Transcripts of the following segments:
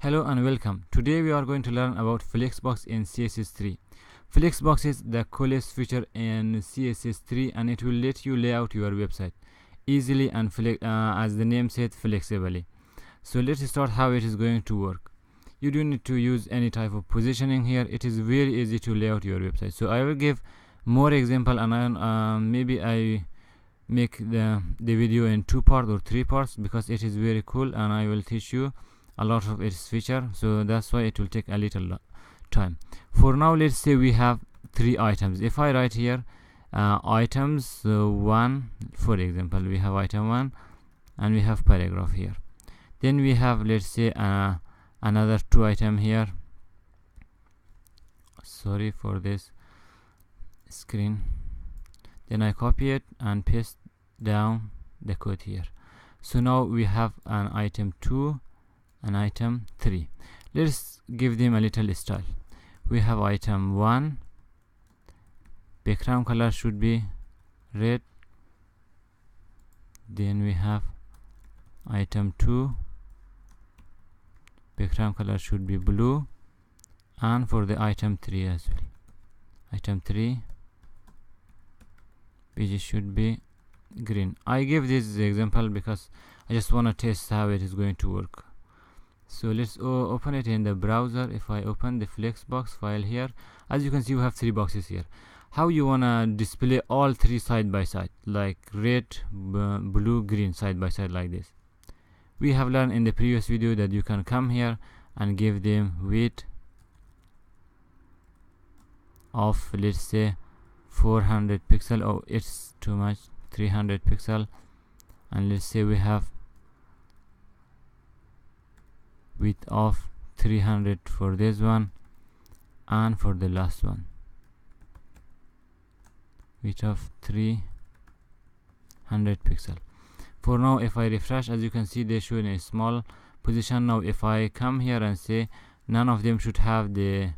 Hello and welcome. Today we are going to learn about Flexbox in CSS3. Flexbox is the coolest feature in CSS3 and it will let you lay out your website easily and as the name said, flexibly. So let's start how it is going to work. You don't need to use any type of positioning here. It is very easy to lay out your website. So I will give more example and maybe I make the video in 2 parts or 3 parts because it is very cool and I will teach you a lot of its feature, so that's why it will take a little time. For now, let's say we have 3 items. If I write here items 1, for example, we have item 1 and we have paragraph here. Then we have, let's say, another 2 item here. Sorry for this screen. Then I copy it and paste down the code here. So now we have an item 2 and item 3. Let's give them a little style. We have item 1, background color should be red. Then we have item 2, background color should be blue, and for the item 3 as well, item 3 page should be green. I give this example because I just want to test how it is going to work. So let's open it in the browser. If I open the Flexbox file here, as you can see we have 3 boxes here. How you wanna display all 3 side by side, like red, blue, green side by side like this. We have learned in the previous video that you can come here and give them width of, let's say, 400 pixel. Oh, it's too much, 300 pixel. And let's say we have width of 300 for this one, and for the last one width of 300 pixel. For now, if I refresh, as you can see they show in a small position. Now if I come here and say none of them should have the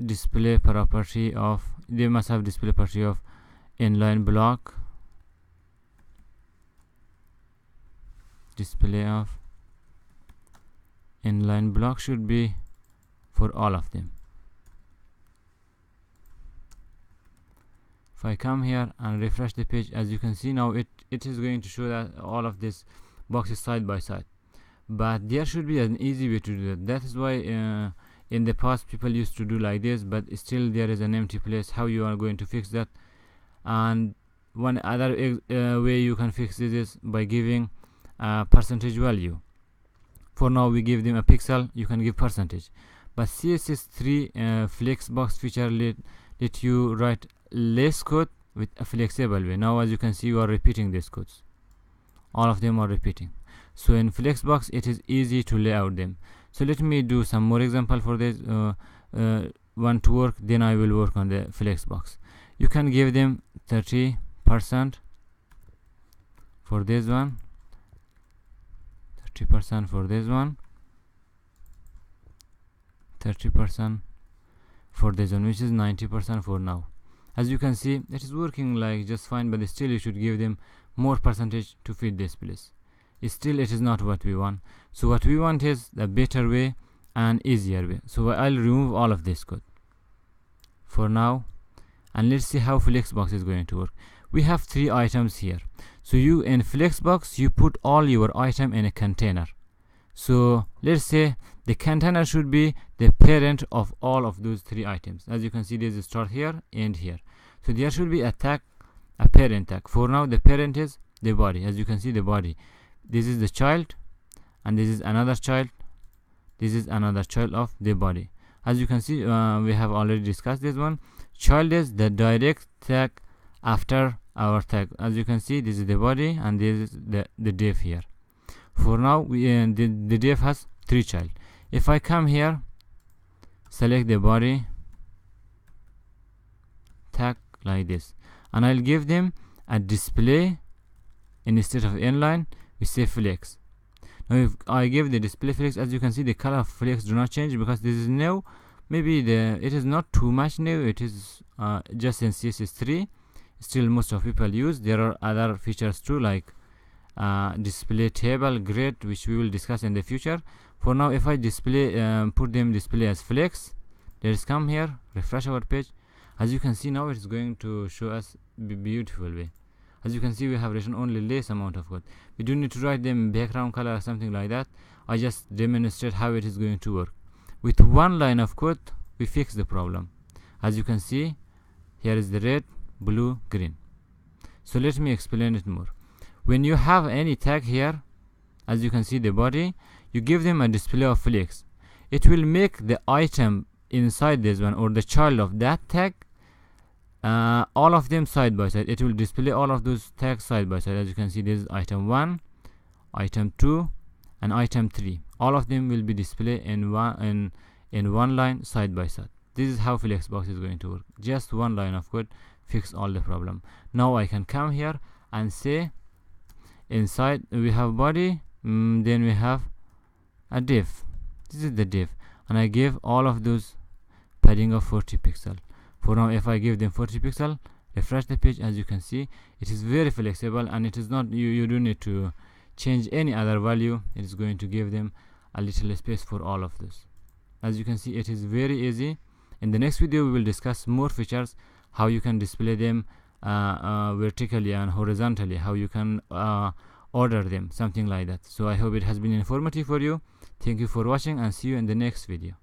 display property of, they must have display property of inline block, display of inline block should be for all of them. If I come here and refresh the page, as you can see now it is going to show that all of this boxes side by side, but there should be an easy way to do that. That is why in the past people used to do like this, but still there is an empty place. How you are going to fix that? And one other way you can fix this is by giving percentage value. For now we give them a pixel, you can give percentage, but CSS3 Flexbox feature let you write less code with a flexible way. Now as you can see you are repeating these codes, all of them are repeating. So in Flexbox it is easy to lay out them. So let me do some more example for this one to work, then I will work on the Flexbox. You can give them 30% for this one, 30% for this one, 30% for this one, which is 90% for now. As you can see it is working like just fine, but still you should give them more percentage to fit this place. Still it is not what we want. So what we want is the better way and easier way. So I'll remove all of this code for now, and let's see how Flexbox is going to work. We have 3 items here. So you in Flexbox you put all your item in a container. So let's say the container should be the parent of all of those 3 items. As you can see there's a start here, end here. So there should be a tag, a parent tag. For now the parent is the body. As you can see the body, this is the child, and this is another child, this is another child of the body. As you can see we have already discussed this one. Child is the direct tag after our tag. As you can see this is the body and this is the div here. For now we the div has 3 child. If I come here, select the body tag like this, and I'll give them a display instead of inline. We say flex. Now if I give the display flex, as you can see the color of flex do not change because this is new. Maybe it is not too much new, it is just in CSS3. Still most of people use. There are other features too, like display table grid, which we will discuss in the future. For now, if I put them display as flex, let's come here, refresh our page. As you can see, now it's going to show us beautiful way. As you can see, we have written only less amount of code. We don't need to write them background color or something like that. I just demonstrate how it is going to work. With one line of code, we fix the problem. As you can see, here is the red, blue, green. So let me explain it more. When you have any tag here, as you can see the body, you give them a display of flex. It will make the item inside this one, or the child of that tag, all of them side by side. It will display all of those tags side by side. As you can see, this is item 1, item 2, and item 3. All of them will be displayed in one line side by side. This is how Flexbox is going to work. Just one line of code fix all the problem. Now I can come here and say, inside we have body, then we have a div. This is the div, and I give all of those padding of 40 pixel. For now, if I give them 40 pixel, refresh the page, as you can see, it is very flexible, and it is not, you don't need to change any other value. It is going to give them a little space for all of this. As you can see, it is very easy. In the next video, we will discuss more features, how you can display them vertically and horizontally, how you can order them, something like that. So I hope it has been informative for you. Thank you for watching, and see you in the next video.